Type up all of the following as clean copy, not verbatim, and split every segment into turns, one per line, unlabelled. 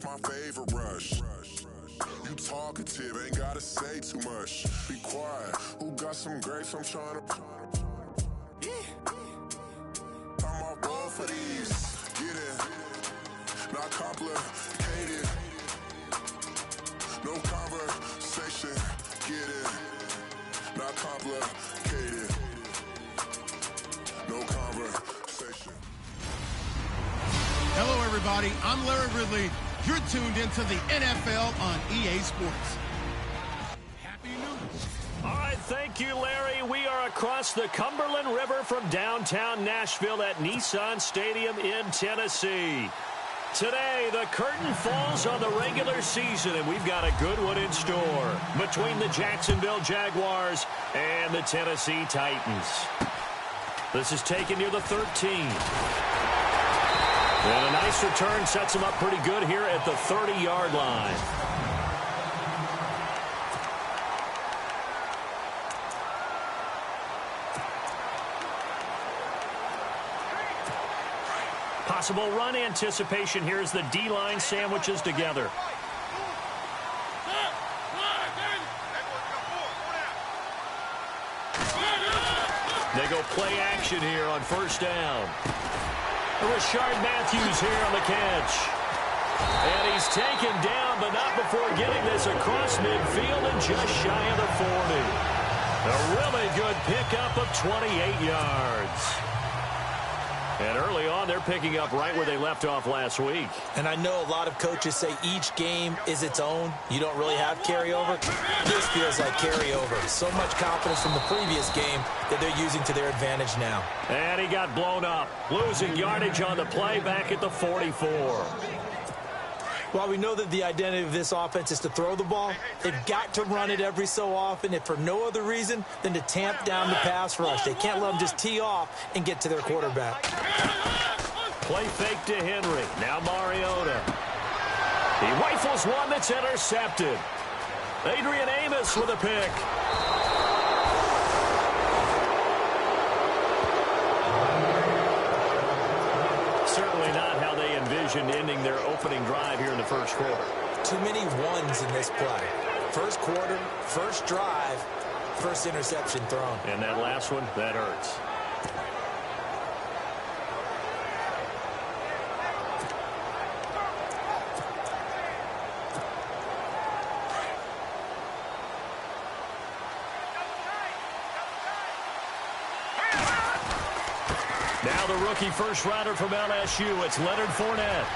My favorite rush. You talkative, ain't gotta say too much. Be quiet. Who got some grapes? I'm trying to. I'm all ball for these. Get it. Not complicated. No conversation. Get it. Not complicated. No conversation.
Hello, everybody. I'm Larry Ridley. You're tuned into the NFL on EA Sports. Happy news.
All right, thank you, Larry. We are across the Cumberland River from downtown Nashville at Nissan Stadium in Tennessee. Today, the curtain falls on the regular season, and we've got a good one in store between the Jacksonville Jaguars and the Tennessee Titans. This is taken near the 13. And a nice return sets him up pretty good here at the 30-yard line. Possible run anticipation here as the D-line sandwiches together. They go play action here on first down. Rashard Matthews here on the catch. And he's taken down, but not before getting this across midfield and just shy of the 40. A really good pickup of 28 yards. And early on, they're picking up right where they left off last week.
And I know a lot of coaches say each game is its own. You don't really have carryover. This feels like carryover. So much confidence from the previous game that they're using to their advantage now.
And he got blown up, losing yardage on the play back at the 44.
While we know that the identity of this offense is to throw the ball, they've got to run it every so often, if for no other reason than to tamp down the pass rush. They can't let them just tee off and get to their quarterback.
Play fake to Henry. Now Mariota. He rifles one that's intercepted. Adrian Amos with a pick. Certainly not how they envisioned ending their opening drive here in the first quarter.
Too many ones in this play. First quarter, first drive, first interception thrown.
And that last one, that hurts. Now the rookie first rounder from LSU, it's Leonard Fournette.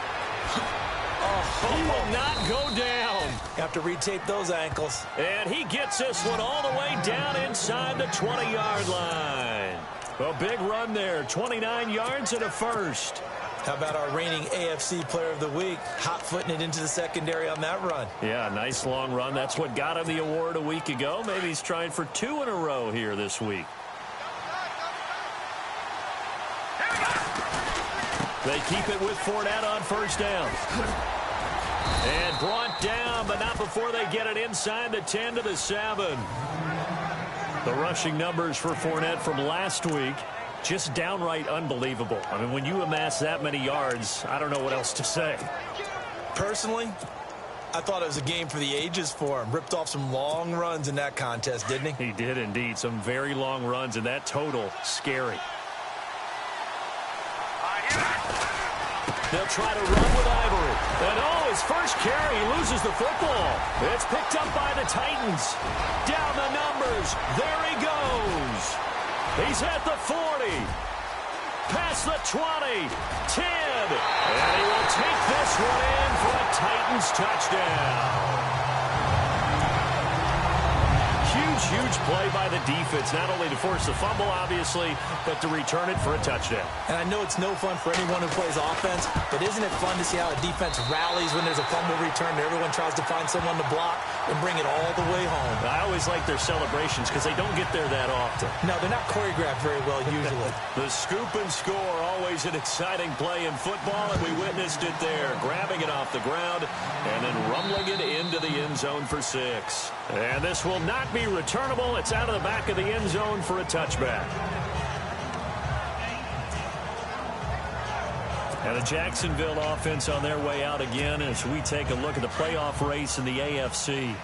He will not go down.
Have to retape those ankles.
And he gets this one all the way down inside the 20-yard line. A big run there, 29 yards and a first.
How about our reigning AFC Player of the Week, hot-footing it into the secondary on that run?
Yeah, nice long run. That's what got him the award a week ago. Maybe he's trying for 2 in a row here this week. They keep it with Fournette on first down. And brought down, but not before they get it inside the 10 to the 7. The rushing numbers for Fournette from last week, just downright unbelievable. I mean, when you amass that many yards, I don't know what else to say.
Personally, I thought it was a game for the ages for him. Ripped off some long runs in that contest, didn't he?
He did indeed. Some very long runs, and that total, scary. They'll try to run with Ivory. And oh, his first carry, he loses the football. It's picked up by the Titans. Down the numbers. There he goes. He's at the 40. Past the 20. 10. And he will take this one in for a Titans touchdown. Huge play by the defense, not only to force the fumble, obviously, but to return it for a touchdown.
And I know it's no fun for anyone who plays offense, but isn't it fun to see how a defense rallies when there's a fumble return and everyone tries to find someone to block and bring it all the way home?
I always like their celebrations because they don't get there that often.
No, they're not choreographed very well usually.
The scoop and score, always an exciting play in football, and we witnessed it there, grabbing it off the ground and then rumbling it into the end zone for 6. And this will not be returnable. It's out of the back of the end zone for a touchback. And the Jacksonville offense on their way out again as we take a look at the playoff race in the AFC.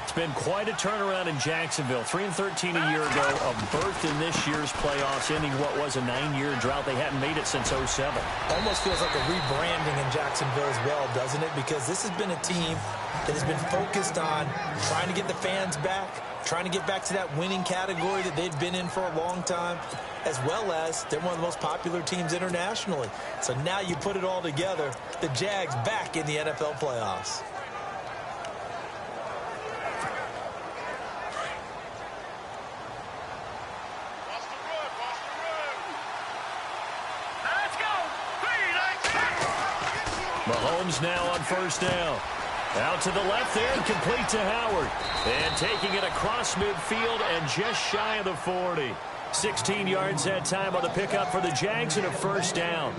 It's been quite a turnaround in Jacksonville. 3-13 a year ago, a berth in this year's playoffs, ending what was a 9-year drought. They hadn't made it since 07.
Almost feels like a rebranding in Jacksonville as well, doesn't it? Because this has been a team that has been focused on trying to get the fans back, trying to get back to that winning category that they've been in for a long time, as well as they're one of the most popular teams internationally. So now you put it all together, the Jags back in the NFL playoffs.
Mahomes now on first down. Out to the left there and complete to Howard. And taking it across midfield and just shy of the 40. 16 yards that time on the pickup for the Jags and a first down.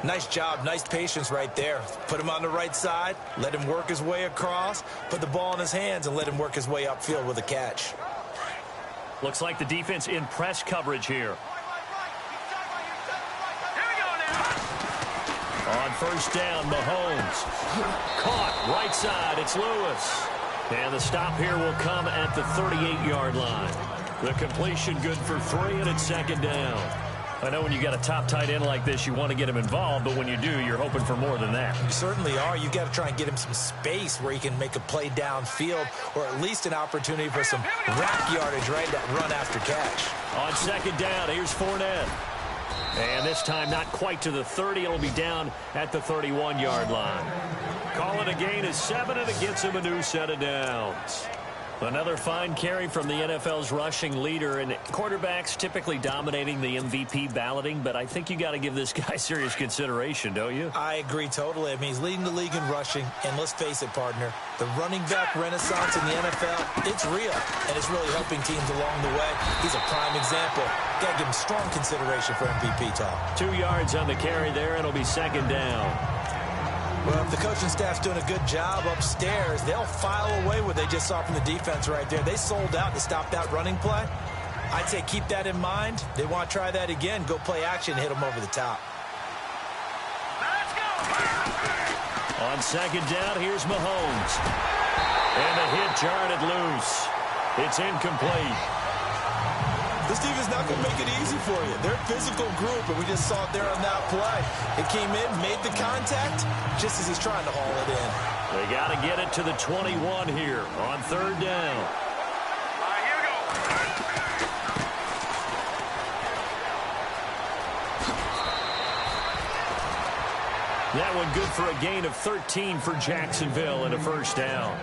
Nice job, nice patience right there. Put him on the right side, let him work his way across, put the ball in his hands, and let him work his way upfield with a catch.
Looks like the defense in press coverage here. On first down, Mahomes. Caught right side. It's Lewis. And the stop here will come at the 38-yard line. The completion good for 3, and it's second down. I know when you got a top tight end like this, you want to get him involved, but when you do, you're hoping for more than that.
You certainly are. You got to try and get him some space where he can make a play downfield, or at least an opportunity for some rack yardage, right? That run after catch.
On second down, here's Fournette. And this time not quite to the 30. It'll be down at the 31-yard line. Call it a gain of 7, and it gets him a new set of downs. Another fine carry from the NFL's rushing leader, and quarterbacks typically dominating the MVP balloting, but I think you got to give this guy serious consideration, don't you?
I agree totally. I mean, he's leading the league in rushing, and let's face it, partner, the running back renaissance in the NFL, it's real, and it's really helping teams along the way. He's a prime example. Got to give him strong consideration for MVP talk.
2 yards on the carry there, and it'll be second down.
Well, if the coaching staff's doing a good job upstairs, they'll file away what they just saw from the defense right there. They sold out to stop that running play. I'd say keep that in mind. They want to try that again. Go play action, hit them over the top.
Let's go. On second down, here's Mahomes. And the hit jarred it loose. It's incomplete.
This team is not going to make it easy for you. They're a physical group, and we just saw it there on that play. It came in, made the contact, just as he's trying to haul it in.
They got to get it to the 21 here on third down.
All right, here we go.
That one good for a gain of 13 for Jacksonville and a first down.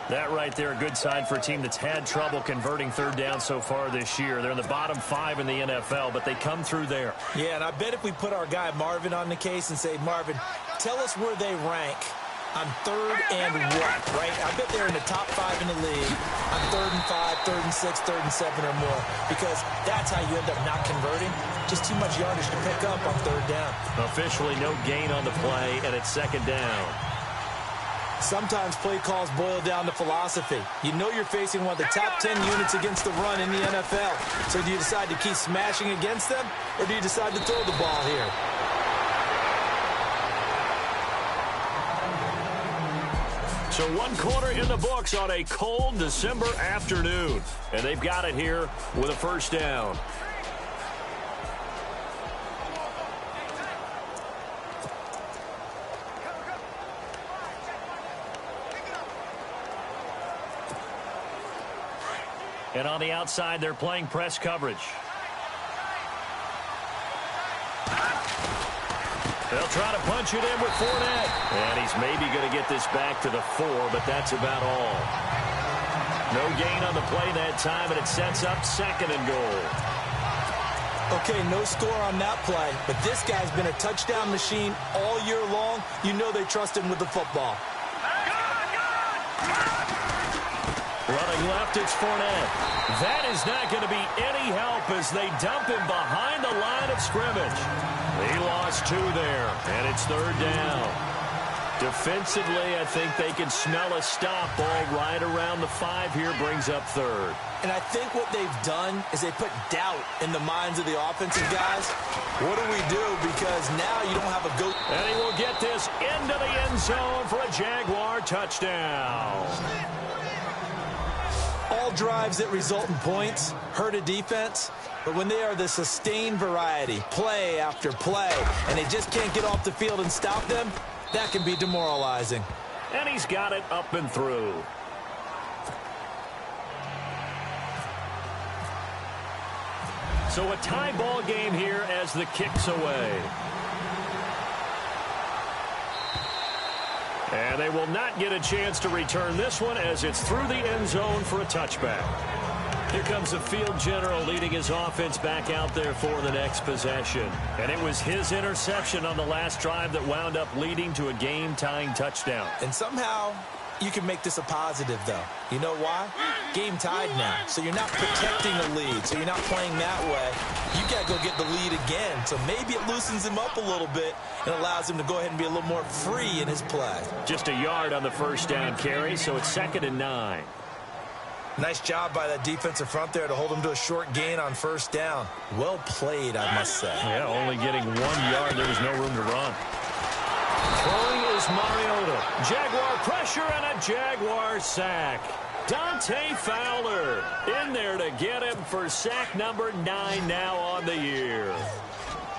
That right there, a good sign for a team that's had trouble converting third down so far this year. They're in the bottom 5 in the NFL, but they come through there.
Yeah, and I bet if we put our guy Marvin on the case and say, Marvin, tell us where they rank on third and what, right? I bet they're in the top 5 in the league on 3rd and 5, 3rd and 6, 3rd and 7 or more, because that's how you end up not converting. Just too much yardage to pick up on third down.
Officially no gain on the play, and it's second down.
Sometimes play calls boil down to philosophy. You know you're facing one of the top 10 units against the run in the NFL. So do you decide to keep smashing against them, or do you decide to throw the ball here?
So 1 quarter in the books on a cold December afternoon. And they've got it here with a first down. And on the outside, they're playing press coverage. They'll try to punch it in with Fournette. And he's maybe going to get this back to the 4, but that's about all. No gain on the play that time, and it sets up second and goal.
Okay, no score on that play, but this guy's been a touchdown machine all year long. You know they trust him with the football.
Running left, it's Fournette. That is not going to be any help as they dump him behind the line of scrimmage. He lost 2 there, and it's third down. Defensively, I think they can smell a stop. Ball right around the 5 here, brings up third.
And I think what they've done is they put doubt in the minds of the offensive guys. What do we do? Because now you don't have a go.
And he will get this into the end zone for a Jaguar touchdown.
All drives that result in points hurt a defense, but when they are the sustained variety, play after play, and they just can't get off the field and stop them, that can be demoralizing.
And he's got it up and through. So a tie ball game here as the kick's away. And they will not get a chance to return this one as it's through the end zone for a touchback. Here comes the field general leading his offense back out there for the next possession. And it was his interception on the last drive that wound up leading to a game-tying touchdown.
And somehow you can make this a positive, though. You know why? Game tied now. So you're not protecting the lead. So you're not playing that way. You got to go get the lead again. So maybe it loosens him up a little bit and allows him to go ahead and be a little more free in his play.
Just a yard on the first down carry, so it's 2nd and 9.
Nice job by that defensive front there to hold him to a short gain on first down. Well played, I must say.
Yeah, only getting 1 yard. There was no room to run. Throwing is Mariota. Jaguar pressure and a Jaguar sack. Dante Fowler in there to get him for sack number 9 now on the year.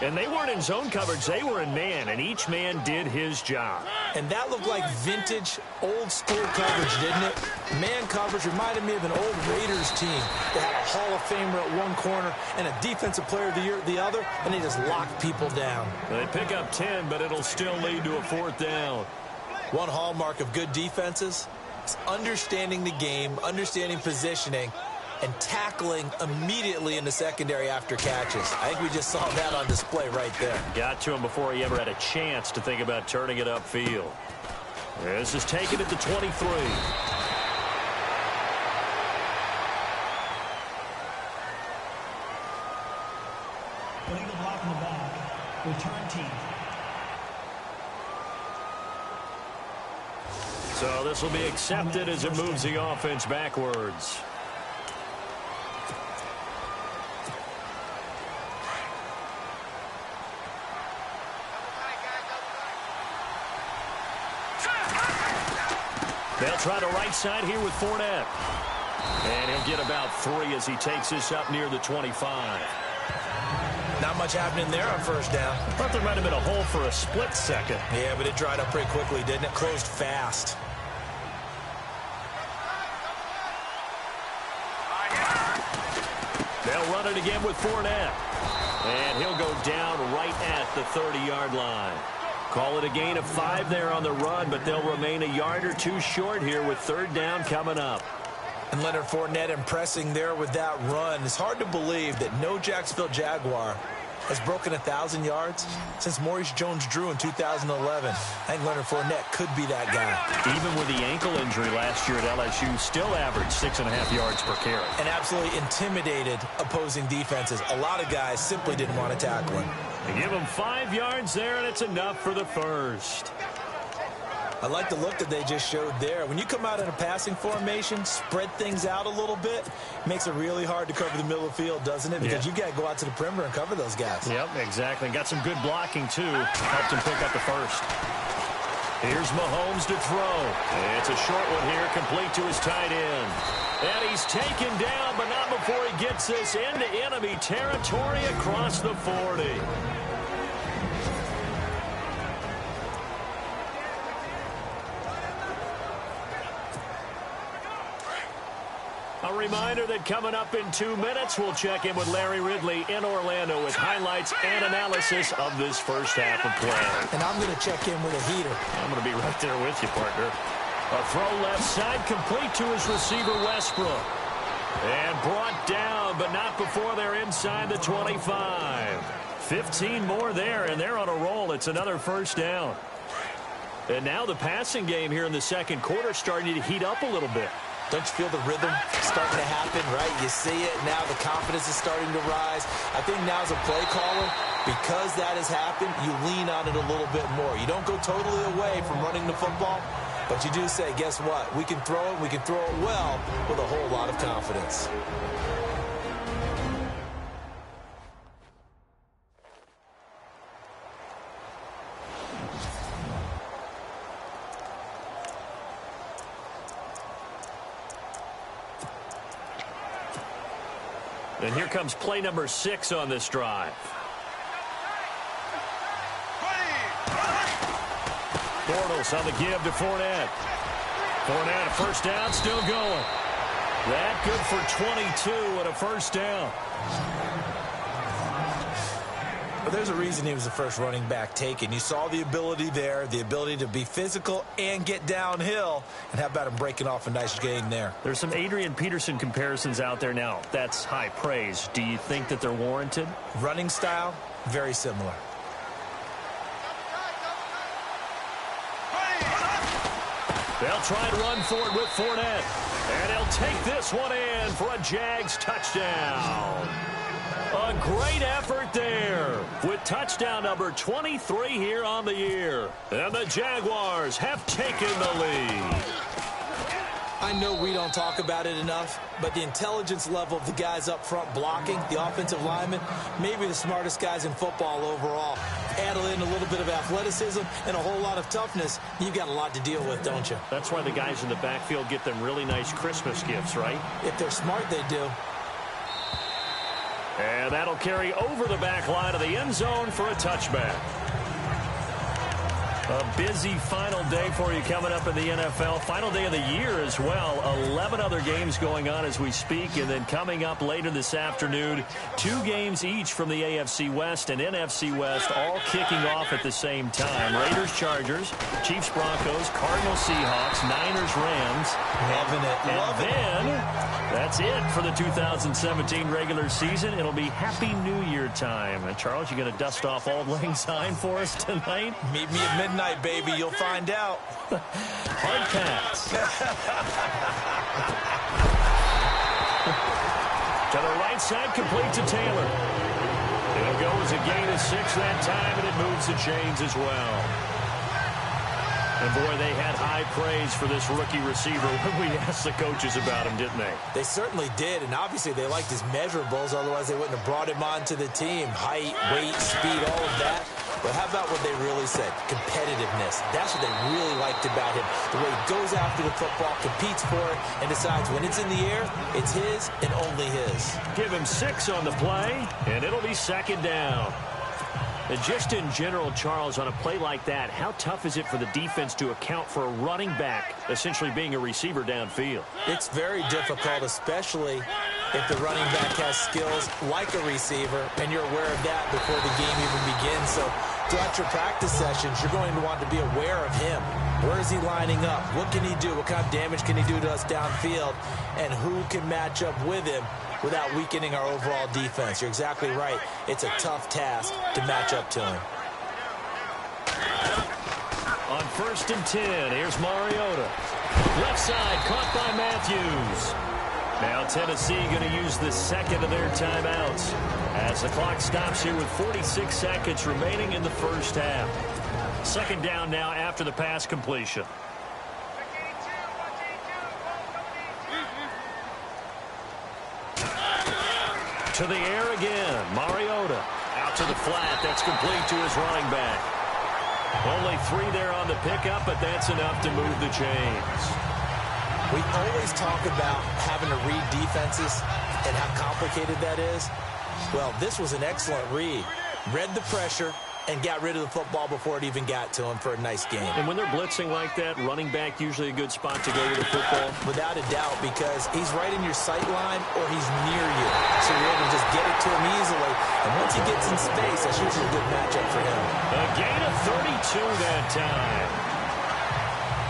And they weren't in zone coverage. They were in man, and each man did his job.
And that looked like vintage, old-school coverage, didn't it? Man coverage reminded me of an old Raiders team that had a Hall of Famer at one corner and a Defensive Player of the Year at the other, and they just locked people down.
They pick up 10, but it'll still lead to a 4th down.
One hallmark of good defenses is understanding the game, understanding positioning, and tackling immediately in the secondary after catches. I think we just saw that on display right there.
Got to him before he ever had a chance to think about turning it upfield. This is taken at the 23.
Putting the block in the back. Return team.
So this will be accepted as it moves the offense backwards. They'll try the right side here with Fournette. And he'll get about 3 as he takes this up near the 25.
Not much happening there on first down.
Thought there might have been a hole for a split second.
Yeah, but it dried up pretty quickly, didn't it? Closed fast.
They'll run it again with Fournette. And he'll go down right at the 30-yard line. Call it a gain of 5 there on the run, but they'll remain a yard or 2 short here with 3rd down coming up.
And Leonard Fournette impressing there with that run. It's hard to believe that no Jacksonville Jaguar has broken 1,000 yards since Maurice Jones-Drew in 2011. I think Leonard Fournette could be that guy.
Even with the ankle injury last year at LSU, still averaged 6.5 yards per carry.
And absolutely intimidated opposing defenses. A lot of guys simply didn't want to tackle him.
They give him 5 yards there, and it's enough for the first.
I like the look that they just showed there. When you come out in a passing formation, spread things out a little bit, makes it really hard to cover the middle of the field, doesn't it? Because you got to go out to the perimeter and cover those guys.
Yep, exactly. Got some good blocking, too. Helped him pick up the first. Here's Mahomes to throw. It's a short one here, complete to his tight end. And he's taken down, but not before he gets this into enemy territory across the 40. A reminder that coming up in 2 minutes, we'll check in with Larry Ridley in Orlando with highlights and analysis of this first half of play.
And I'm going to check in with a heater.
I'm going to be right there with you, partner. A throw left side complete to his receiver, Westbrook. And brought down, but not before they're inside the 25. 15 more there, and they're on a roll. It's another first down. And now the passing game here in the second quarter starting to heat up a little bit.
Don't you feel the rhythm starting to happen, right? You see it, now the confidence is starting to rise. I think now as a play caller, because that has happened, you lean on it a little bit more. You don't go totally away from running the football, but you do say, guess what? We can throw it, we can throw it well with a whole lot of confidence.
And here comes play number 6 on this drive. Bortles on the give to Fournette. Fournette, a first down, still going. That good for 22 and a first down.
But there's a reason he was the first running back taken. You saw the ability there, the ability to be physical and get downhill. And how about him breaking off a nice gain there?
There's some Adrian Peterson comparisons out there now. That's high praise. Do you think that they're warranted?
Running style, very similar.
They'll try and run for it with Fournette. And he'll take this one in for a Jags touchdown. A great effort there with touchdown number 23 here on the year. And the Jaguars have taken the lead.
I know we don't talk about it enough, but the intelligence level of the guys up front blocking, the offensive linemen, maybe the smartest guys in football overall. Add in a little bit of athleticism and a whole lot of toughness, you've got a lot to deal with, don't you?
That's why the guys in the backfield get them really nice Christmas gifts, right?
If they're smart, they do.
And that'll carry over the back line of the end zone for a touchback. A busy final day for you coming up in the NFL. Final day of the year as well. 11 other games going on as we speak. And then coming up later this afternoon, 2 games each from the AFC West and NFC West, all kicking off at the same time. Raiders, Chargers, Chiefs, Broncos, Cardinals, Seahawks, Niners, Rams.
Loving it.
And then that's it for the 2017 regular season. It'll be Happy New Year time. And Charles, you going to dust off Auld Lang Syne for us tonight?
Meet me at midnight, baby. You'll find out.
Hard pass. To the right side, complete to Taylor. It'll go as a gain of 6 that time, and it moves the chains as well. And, boy, they had high praise for this rookie receiver when we asked the coaches about him, didn't they?
They certainly did, and obviously they liked his measurables. Otherwise, they wouldn't have brought him onto the team. Height, weight, speed, all of that. But how about what they really said? Competitiveness. That's what they really liked about him. The way he goes after the football, competes for it, and decides when it's in the air, it's his and only his.
Give him 6 on the play, and it'll be second down. And just in general, Charles, on a play like that, how tough is it for the defense to account for a running back essentially being a receiver downfield?
It's very difficult, especially if the running back has skills like a receiver, and you're aware of that before the game even begins. So throughout your practice sessions, you're going to want to be aware of him. Where is he lining up? What can he do? What kind of damage can he do to us downfield? And who can match up with him without weakening our overall defense? You're exactly right. It's a tough task to match up to him.
On 1st and 10, here's Mariota. Left side, caught by Matthews. Now Tennessee going to use the second of their timeouts as the clock stops here with 46 seconds remaining in the first half. Second down now after the pass completion. To the air again. Mariota out to the flat. That's complete to his running back. Only 3 there on the pickup, but that's enough to move the chains.
We always talk about having to read defenses and how complicated that is. Well, this was an excellent read. Read the pressure and got rid of the football before it even got to him for a nice game.
And when they're blitzing like that, running back usually a good spot to go with the football?
Without a doubt, because he's right in your sight line or he's near you. So you're able to just get it to him easily. And once he gets in space, that's usually a good matchup for him.
A gain of 32 that time.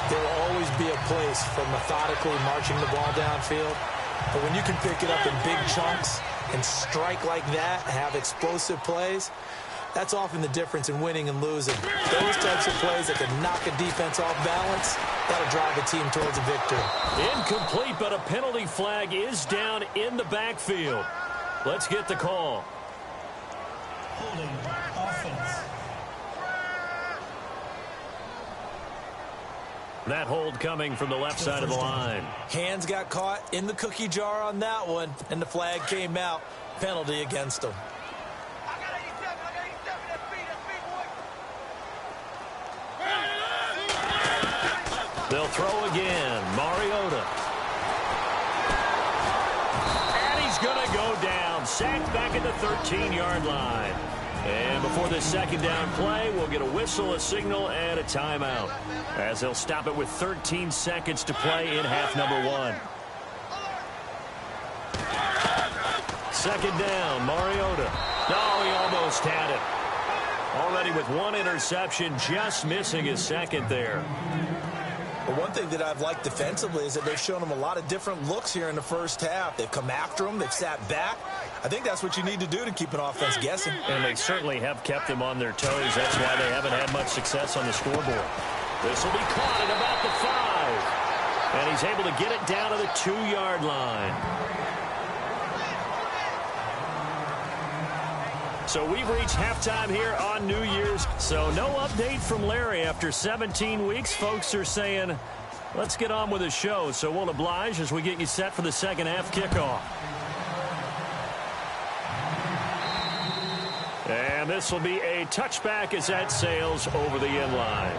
There will always be a place for methodically marching the ball downfield. But when you can pick it up in big chunks and strike like that, have explosive plays, That's often the difference in winning and losing. Those types of plays that can knock a defense off balance, that'll drive a team towards a victory.
Incomplete, but a penalty flag is down in the backfield. Let's get the call.
Holding offense.
That hold coming from the left side of the line.
Hands got caught in the cookie jar on that one, and the flag came out. Penalty against them.
They'll throw again. Mariota. And he's going to go down. Sacked back at the 13-yard line. And before this second down play, we'll get a whistle, a signal, and a timeout, as they'll stop it with 13 seconds to play in half number 1. Second down, Mariota. Oh, he almost had it. Already with one interception, just missing his second there.
Well, one thing that I've liked defensively is that they've shown him a lot of different looks here in the first half. They've come after him. They've sat back. I think that's what you need to do to keep an offense guessing.
And they certainly have kept them on their toes. That's why they haven't had much success on the scoreboard. This will be caught at about the 5. And he's able to get it down to the 2-yard line. So we've reached halftime here on New Year's. So no update from Larry after 17 weeks. Folks are saying, let's get on with the show. So we'll oblige as we get you set for the second half kickoff. And this will be a touchback as that sails over the end line.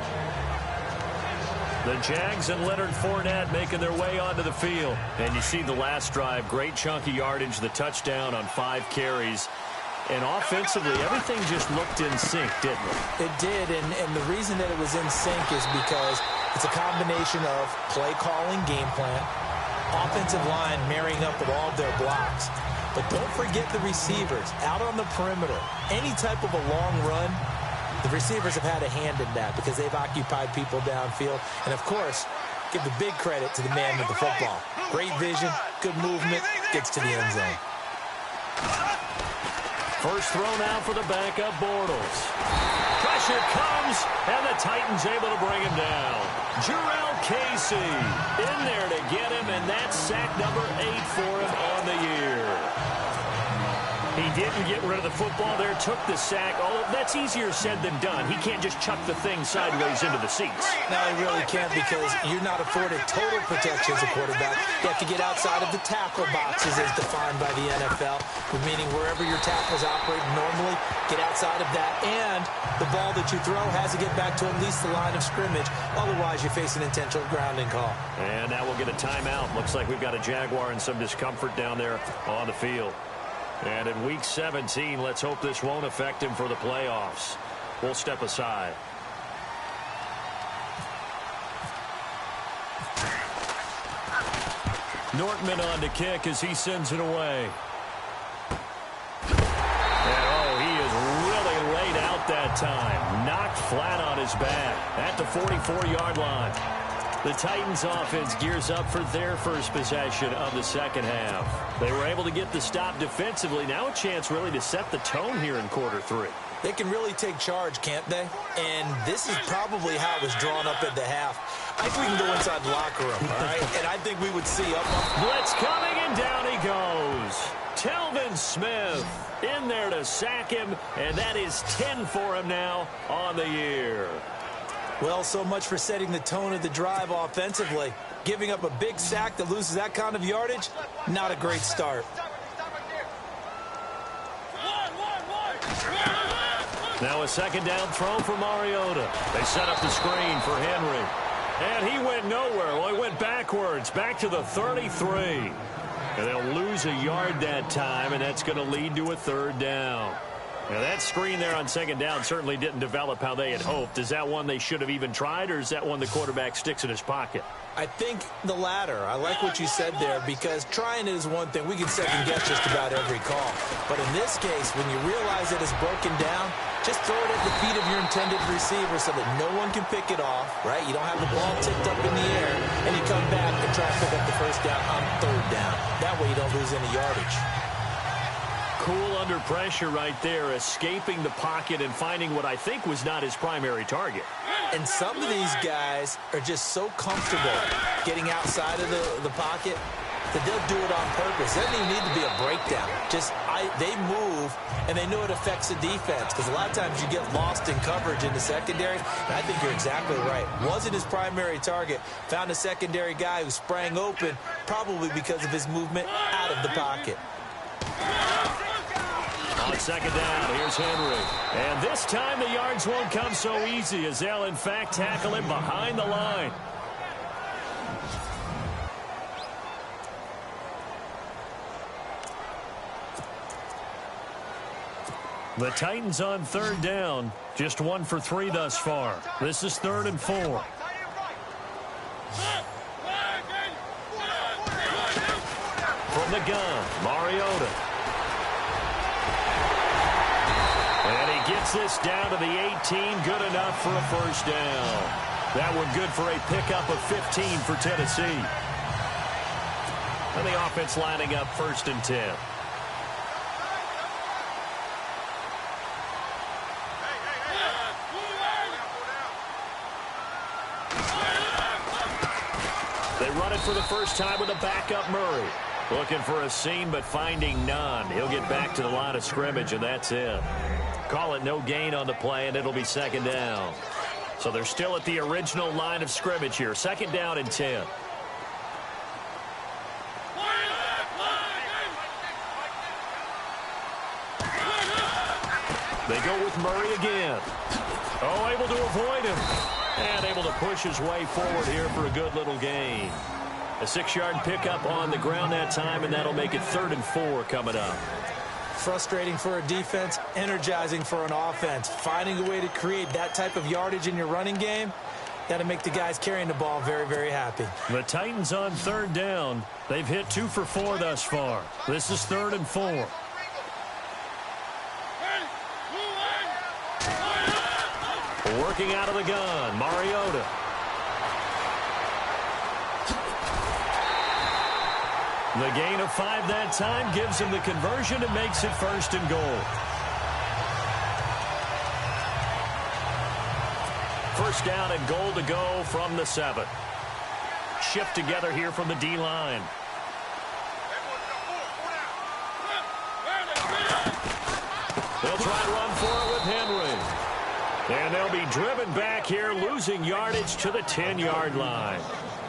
The Jags and Leonard Fournette making their way onto the field. And you see the last drive, great chunky yardage, the touchdown on 5 carries. And offensively, everything just looked in sync, didn't it?
It did, and the reason that it was in sync is because it's a combination of play calling, game plan, offensive line marrying up with all of their blocks. But don't forget the receivers out on the perimeter. Any type of a long run, the receivers have had a hand in that because they've occupied people downfield. And, of course, give the big credit to the man with the football. Great vision, good movement, gets to the end zone.
First throw now for the backup, Bortles. Pressure comes, and the Titans able to bring him down. Jurrell Casey in there to get him, and that's sack number 8 for him on the year. He didn't get rid of the football there, took the sack. Oh, that's easier said than done. He can't just chuck the thing sideways into the seats.
No, he really can't because you're not afforded total protection as a quarterback. You have to get outside of the tackle boxes as defined by the NFL, meaning wherever your tackles operate normally, get outside of that, and the ball that you throw has to get back to at least the line of scrimmage. Otherwise, you face an intentional grounding call.
And now we'll get a timeout. Looks like we've got a Jaguar in some discomfort down there on the field. And in Week 17, let's hope this won't affect him for the playoffs. We'll step aside. Nortman on to kick as he sends it away. And oh, he is really laid out that time. Knocked flat on his back at the 44-yard line. The Titans offense gears up for their first possession of the second half. They were able to get the stop defensively. Now a chance really to set the tone here in quarter 3.
They can really take charge, can't they? And this is probably how it was drawn up at the half. I think we can go inside the locker room, all right? And I think we would see up.
Blitz coming, and down he goes. Telvin Smith in there to sack him, and that is 10 for him now on the year.
Well, so much for setting the tone of the drive offensively. Giving up a big sack that loses that kind of yardage, not a great start.
Now a second down throw for Mariota. They set up the screen for Henry. And he went nowhere. Well, he went backwards, back to the 33. And they'll lose a yard that time, and that's going to lead to a third down. Now, that screen there on second down certainly didn't develop how they had hoped. Is that one they should have even tried, or is that one the quarterback sticks in his pocket?
I think the latter. I like what you said there because trying it is one thing. We can second-guess just about every call. But in this case, when you realize it is broken down, just throw it at the feet of your intended receiver so that no one can pick it off, right? You don't have the ball tipped up in the air, and you come back and try to pick up the first down on third down. That way you don't lose any yardage.
Cool under pressure right there, escaping the pocket and finding what I think was not his primary target.
And some of these guys are just so comfortable getting outside of the pocket that they'll do it on purpose. There doesn't even need to be a breakdown. They move, and they know it affects the defense, because a lot of times you get lost in coverage in the secondary, and I think you're exactly right. Wasn't his primary target. Found a secondary guy who sprang open, probably because of his movement out of the pocket.
On second down, here's Henry. And this time the yards won't come so easy, as they'll, in fact, tackle him behind the line. The Titans on third down, just 1 for 3 thus far. This is 3rd and 4. From the gun, Mariota. And he gets this down to the 18, good enough for a first down. That one good for a pickup of 15 for Tennessee. And the offense lining up 1st and 10. They run it for the first time with a backup Murray. Looking for a seam, but finding none. He'll get back to the line of scrimmage, and that's it. Call it no gain on the play, and it'll be 2nd down. So they're still at the original line of scrimmage here. 2nd down and 10. They go with Murray again. Oh, able to avoid him. And able to push his way forward here for a good little gain. A 6-yard pickup on the ground that time, and that'll make it 3rd and 4 coming up.
Frustrating for a defense, energizing for an offense. Finding a way to create that type of yardage in your running game, that'll make the guys carrying the ball very, very happy.
The Titans on 3rd down. They've hit 2 for 4 thus far. This is 3rd and 4. Working out of the gun, Mariota. The gain of 5 that time gives him the conversion and makes it 1st and goal. 1st down and goal to go from the 7. Shift together here from the D-line. They'll try to run for it with Henry. And they'll be driven back here, losing yardage to the 10-yard line.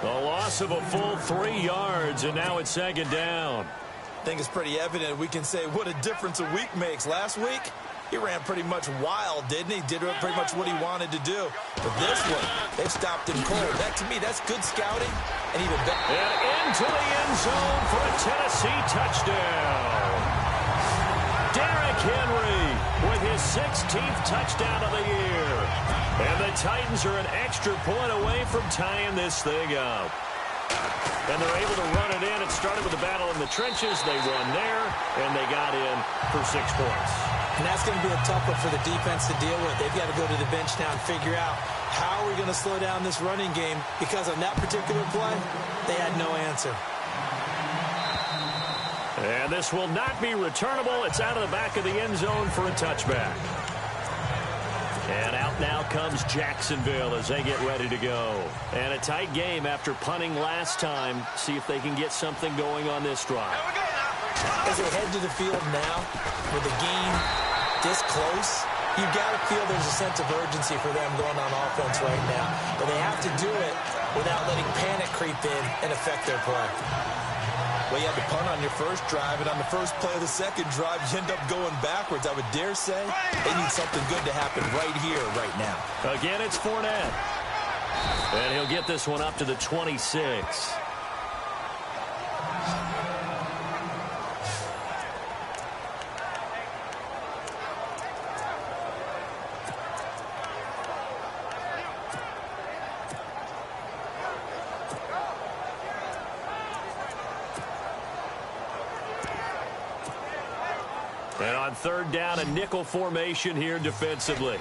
A loss of a full 3 yards, and now it's 2nd down.
I think it's pretty evident. We can say what a difference a week makes. Last week, he ran pretty much wild, didn't he? Did pretty much what he wanted to do. But this one, they've stopped him cold. That, to me, that's good scouting. And even better.
And into the end zone for a Tennessee touchdown. Derrick Henry with his 16th touchdown of the year. And the Titans are an extra point away from tying this thing up. And they're able to run it in. It started with a battle in the trenches. They won there, and they got in for 6 points.
And that's going to be a tough one for the defense to deal with. They've got to go to the bench now and figure out how are we going to slow down this running game, because on that particular play, they had no answer.
And this will not be returnable. It's out of the back of the end zone for a touchback. And out now comes Jacksonville as they get ready to go. And a tight game after punting last time. See if they can get something going on this drive.
As they head to the field now, with the game this close, you've got to feel there's a sense of urgency for them going on offense right now. But they have to do it without letting panic creep in and affect their play. Well, you had to punt on your first drive, and on the first play of the second drive, you end up going backwards. I would dare say they need something good to happen right here, right now.
Again, it's Fournette. And he'll get this one up to the 26. And on 3rd down, a nickel formation here defensively.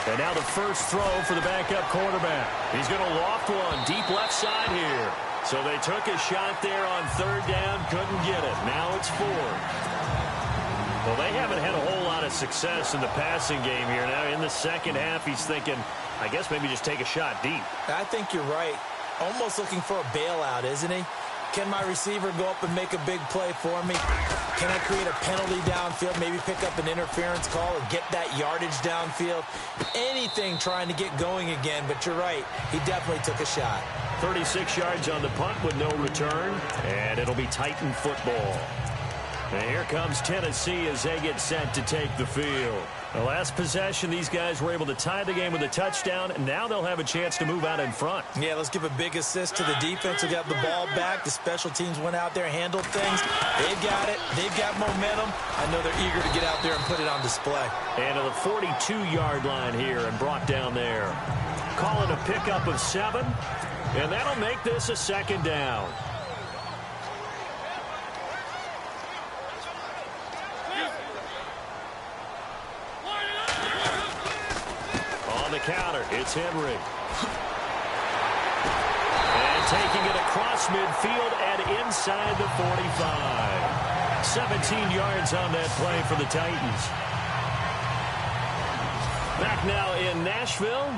And now the first throw for the backup quarterback. He's going to loft one deep left side here. So they took a shot there on third down, couldn't get it. Now it's fourth. Well, they haven't had a whole lot of success in the passing game here. Now in the second half, he's thinking, I guess maybe just take a shot deep.
I think you're right. Almost looking for a bailout, isn't he? Can my receiver go up and make a big play for me? Can I create a penalty downfield, maybe pick up an interference call and get that yardage downfield? Anything trying to get going again, but you're right. He definitely took a shot.
36 yards on the punt with no return, and it'll be Titan football. And here comes Tennessee as they get set to take the field. The last possession, these guys were able to tie the game with a touchdown, and now they'll have a chance to move out in front.
Yeah, let's give a big assist to the defense who got the ball back. The special teams went out there, handled things. They've got it. They've got momentum. I know they're eager to get out there and put it on display.
And to the 42-yard line here and brought down there. Call it a pickup of 7, and that'll make this a second down. Counter, it's Henry. And taking it across midfield and inside the 45. 17 yards on that play for the Titans. Back now in Nashville.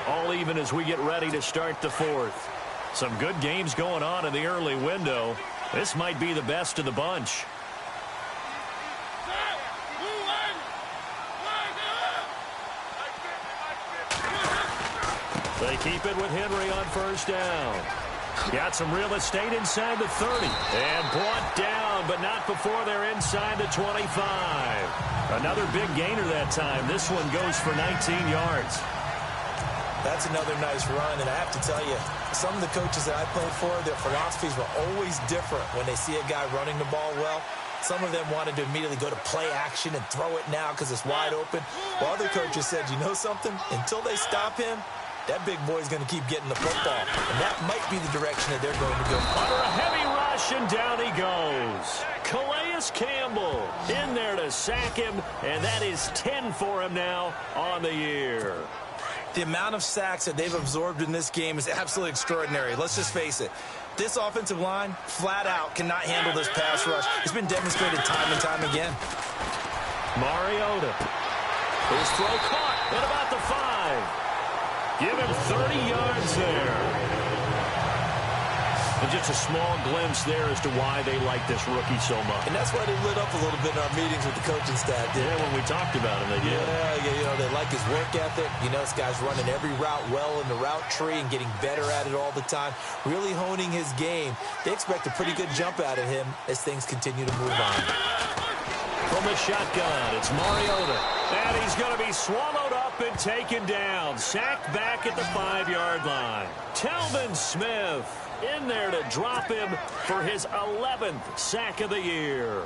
All even as we get ready to start the fourth. Some good games going on in the early window. This might be the best of the bunch. They keep it with Henry on first down. Got some real estate inside the 30. And brought down, but not before they're inside the 25. Another big gainer that time. This one goes for 19 yards.
That's another nice run, and I have to tell you, some of the coaches that I played for, their philosophies were always different when they see a guy running the ball well. Some of them wanted to immediately go to play action and throw it now because it's wide open. While other coaches said, you know something? Until they stop him, that big boy's going to keep getting the football. And that might be the direction that they're going to go.
Under a heavy rush, and down he goes. Calais Campbell in there to sack him, and that is 10 for him now on the year.
The amount of sacks that they've absorbed in this game is absolutely extraordinary. Let's just face it. This offensive line, flat out, cannot handle this pass rush. It's been demonstrated time and time again.
Mariota. His throw caught at about the 5. Give him 30 yards there. And just a small glimpse there as to why they like this rookie so much.
And that's why they lit up a little bit in our meetings with the coaching staff.
Yeah, when we talked about him, they did.
Yeah, you know, they like his work ethic. You know, this guy's running every route well in the route tree and getting better at it all the time, really honing his game. They expect a pretty good jump out of him as things continue to move on.
From the shotgun, it's Mariota. And he's going to be swallowed up and taken down. Sacked back at the 5-yard line. Telvin Smith in there to drop him for his 11th sack of the year.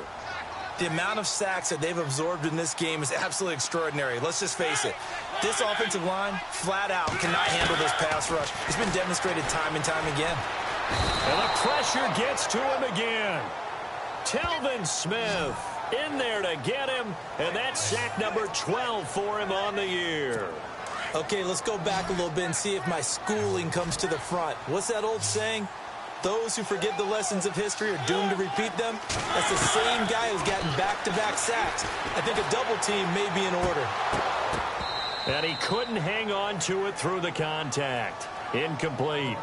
The amount of sacks that they've absorbed in this game is absolutely extraordinary. Let's just face it. This offensive line, flat out, cannot handle this pass rush. It's been demonstrated time and time again.
And the pressure gets to him again. Telvin Smith in there to get him, and that's sack number 12 for him on the year.
Okay, let's go back a little bit and see if my schooling comes to the front. What's that old saying? Those who forget the lessons of history are doomed to repeat them. That's the same guy who's gotten back-to-back sacks. I think a double team may be in order.
And he couldn't hang on to it through the contact. Incomplete.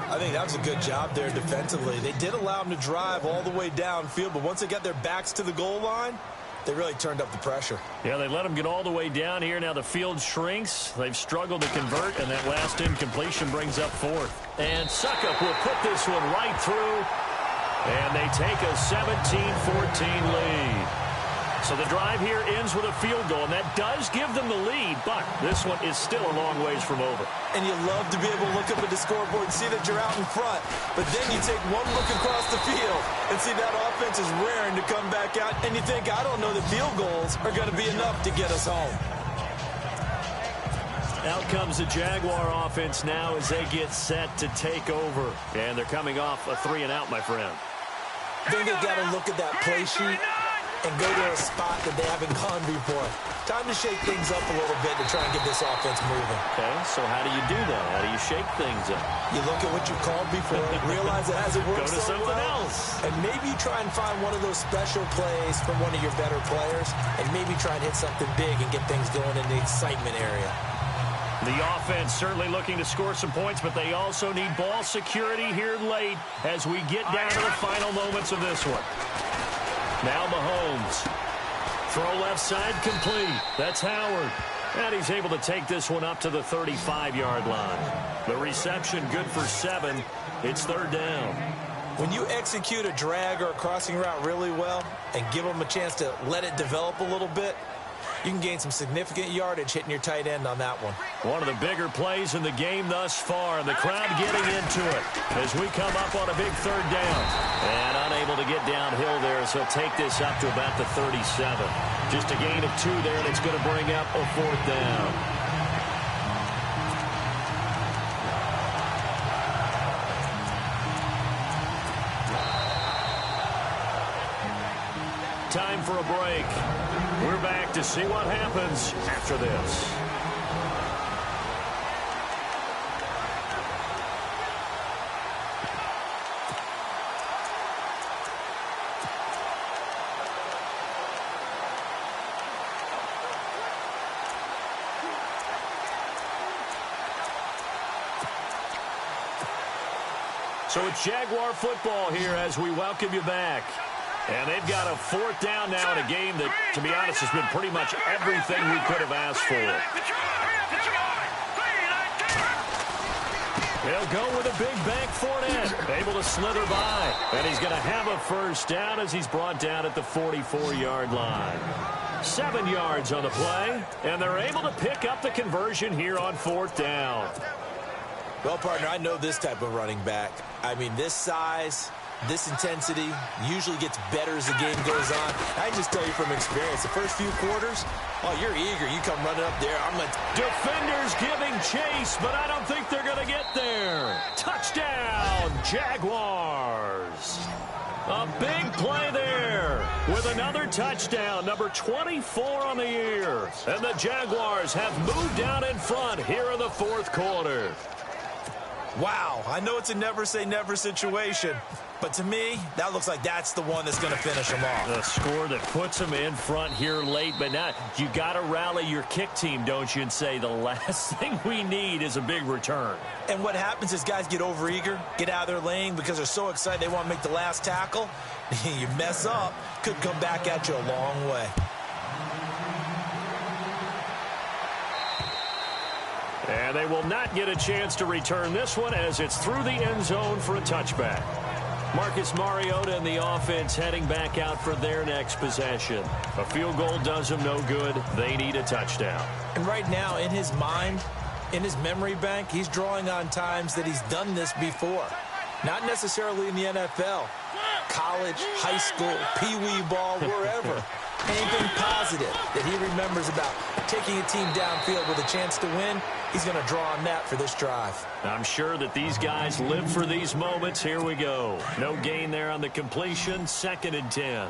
I think that was a good job there defensively. They did allow him to drive all the way downfield, but once they got their backs to the goal line, they really turned up the pressure.
Yeah, they let him get all the way down here. Now the field shrinks. They've struggled to convert, and that last incompletion brings up fourth. And Suckup will put this one right through, and they take a 17-14 lead. So the drive here ends with a field goal, and that does give them the lead, but this one is still a long ways from over.
And you love to be able to look up at the scoreboard and see that you're out in front, but then you take one look across the field and see that offense is raring to come back out, and you think, I don't know that field goals are going to be enough to get us home.
Out comes the Jaguar offense now as they get set to take over, and they're coming off a 3-and-out, my friend.
I think they've got to look at that play sheet and go to a spot that they haven't gone before. Time to shake things up a little bit to try and get this offense moving.
Okay, so how do you do that? How do you shake things up?
You look at what you called before, realize it hasn't worked
Go to
so
something
well,
else.
and maybe you try and find one of those special plays from one of your better players, and maybe try and hit something big and get things going in the excitement area.
The offense certainly looking to score some points, but they also need ball security here late as we get down to the final moments of this one. Now Mahomes. Throw left side complete. That's Howard. And he's able to take this one up to the 35-yard line. The reception good for 7. It's third down.
When you execute a drag or a crossing route really well and give them a chance to let it develop a little bit, you can gain some significant yardage hitting your tight end on that one.
One of the bigger plays in the game thus far, and the crowd getting into it as we come up on a big third down. And unable to get downhill there, so he'll take this up to about the 37. Just a gain of 2 there, and it's going to bring up a fourth down. Time for a break. We're back to see what happens after this. So it's Jaguar football here as we welcome you back. And they've got a fourth down now in a game that, to be honest, has been pretty much everything we could have asked for. He'll go with a big bank Fournette, able to slither by. And he's going to have a first down as he's brought down at the 44-yard line. 7 yards on the play, and they're able to pick up the conversion here on fourth down.
Well, partner, I know this type of running back. I mean, this size, this intensity usually gets better as the game goes on. I can just tell you from experience, the first few quarters, oh, you're eager. You come running up there.
Defenders giving chase, but I don't think they're going to get there. Touchdown, Jaguars. A big play there with another touchdown, number 24 on the year. And the Jaguars have moved down in front here in the fourth quarter.
Wow, I know it's a never-say-never situation, but to me, that looks like that's the one that's going to finish them off.
The score that puts them in front here late, but now you got to rally your kick team, don't you, and say the last thing we need is a big return.
And what happens is guys get overeager, get out of their lane because they're so excited they want to make the last tackle. You mess up, could come back at you a long way.
And they will not get a chance to return this one as it's through the end zone for a touchback. Marcus Mariota and the offense heading back out for their next possession. A field goal does them no good. They need a touchdown.
And right now, in his mind, in his memory bank, he's drawing on times that he's done this before. Not necessarily in the NFL. College, high school, pee-wee ball, wherever. Anything positive that he remembers about taking a team downfield with a chance to win, he's going to draw on that for this drive.
I'm sure that these guys live for these moments. Here we go. No gain there on the completion. 2nd and 10.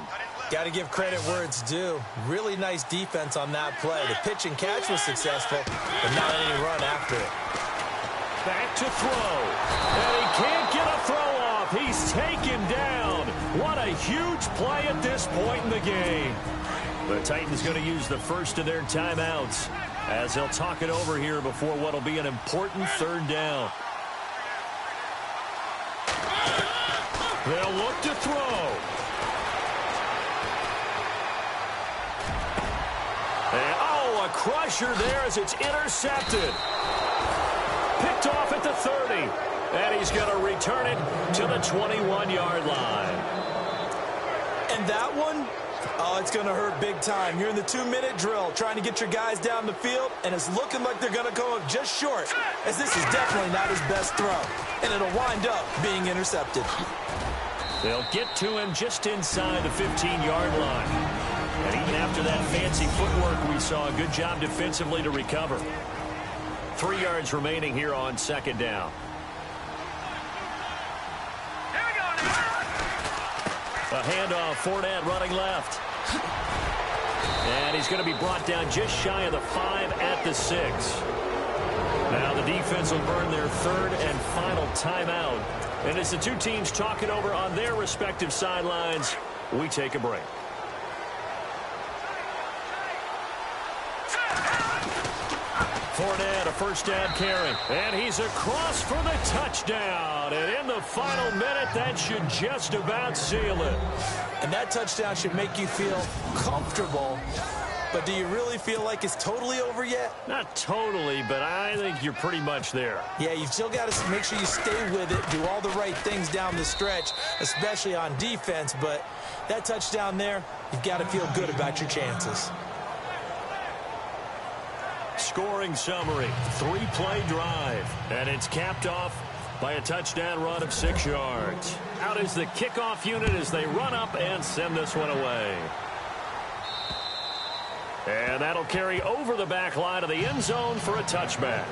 Got to give credit where it's due. Really nice defense on that play. The pitch and catch was successful, but not any run after it.
Back to throw. And he can't get a throw off. He's taken down. What a huge play at this point in the game. The Titans going to use the first of their timeouts as they'll talk it over here before what will be an important third down. They'll look to throw. And, oh, a crusher there as it's intercepted. Picked off at the 30. And he's going to return it to the 21-yard line.
And that one, oh, it's going to hurt big time. You're in the 2-minute drill trying to get your guys down the field, and it's looking like they're going to come up just short, as this is definitely not his best throw, and it'll wind up being intercepted.
They'll get to him just inside the 15-yard line. And even after that fancy footwork we saw, a good job defensively to recover. 3 yards remaining here on 2nd down. A handoff, Fournette running left. And he's going to be brought down just shy of the 5 at the 6. Now the defense will burn their third and final timeout. And as the two teams talk it over on their respective sidelines, we take a break. Fournette, a first down carry. And he's across for the touchdown. And in the final minute, that should just about seal it.
And that touchdown should make you feel comfortable. But do you really feel like it's totally over yet?
Not totally, but I think you're pretty much there.
Yeah, you've still got to make sure you stay with it, do all the right things down the stretch, especially on defense. But that touchdown there, you've got to feel good about your chances.
Scoring summary, 3-play drive, and it's capped off by a touchdown run of 6 yards. Out is the kickoff unit as they run up and send this one away. And that'll carry over the back line of the end zone for a touchback.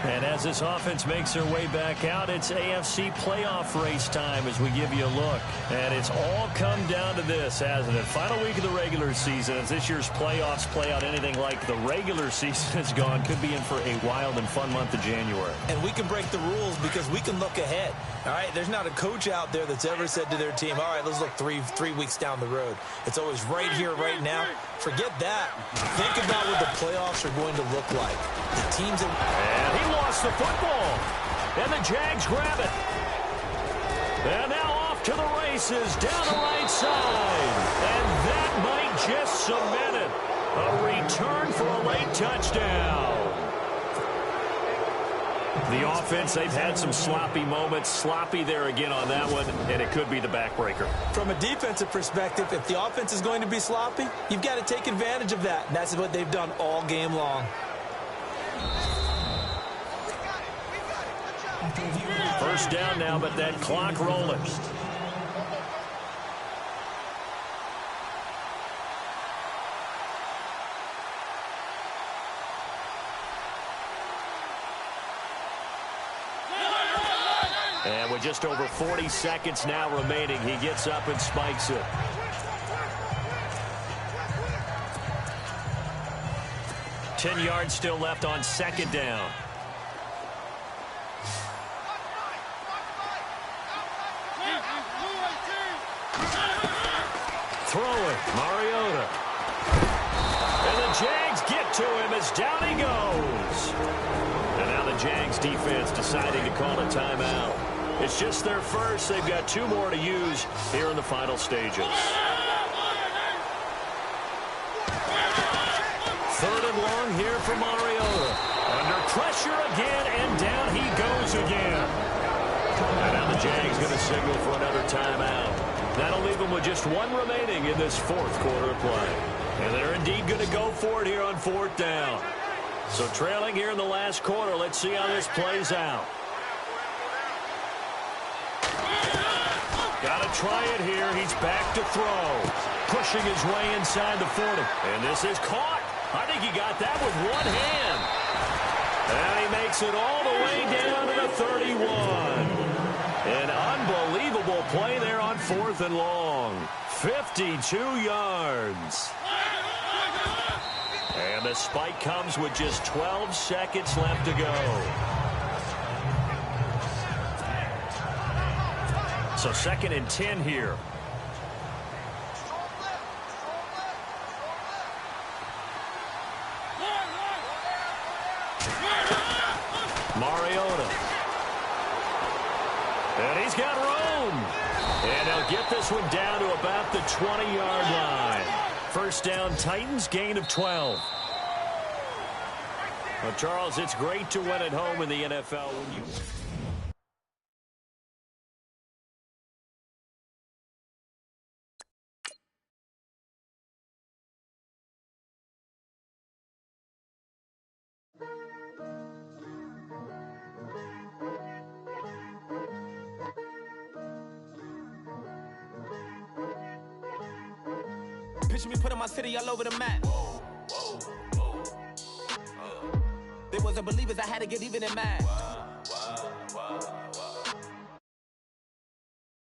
And as this offense makes their way back out, it's AFC playoff race time as we give you a look. And it's all come down to this, hasn't it? Final week of the regular season. As this year's playoffs play out anything like the regular season has gone, could be in for a wild and fun month of January.
And we can break the rules because we can look ahead. All right, there's not a coach out there that's ever said to their team, all right, let's look three weeks down the road. It's always right here, right now. Forget that. Think about what the playoffs are going to look like. The teams that...
And he lost the football. And the Jags grab it. And now off to the races down the right side. And that might just cement it. A return for a late touchdown. The offense, they've had some sloppy moments. Sloppy there again on that one, and it could be the backbreaker.
From a defensive perspective, if the offense is going to be sloppy, you've got to take advantage of that. And that's what they've done all game long.
First down now, but that clock rolling. And with just over 40 seconds now remaining, he gets up and spikes it. Ten yards still left on second down. Throwing, Mariota. And the Jags get to him as down he goes. And now the Jags defense deciding to call a timeout. It's just their first. They've got 2 more to use here in the final stages. Third and long here for Mariota. Under pressure again, and down he goes again. And now the Jags going to signal for another timeout. That'll leave them with just 1 remaining in this 4th quarter of play. And they're indeed going to go for it here on 4th down. So trailing here in the last quarter, let's see how this plays out. Got to try it here. He's back to throw. Pushing his way inside the 40. And this is caught. I think he got that with one hand. And he makes it all the way down to the 31. An unbelievable play there on 4th and long. 52 yards. And the spike comes with just 12 seconds left to go. So 2nd and 10 here. Mariota. And he's got room. And they'll get this one down to about the 20-yard line. First down, Titans, gain of 12. Well, Charles, it's great to win at home in the NFL when you...
Picture me putting my city all over the map. They wasn't believers, I had to get even in math.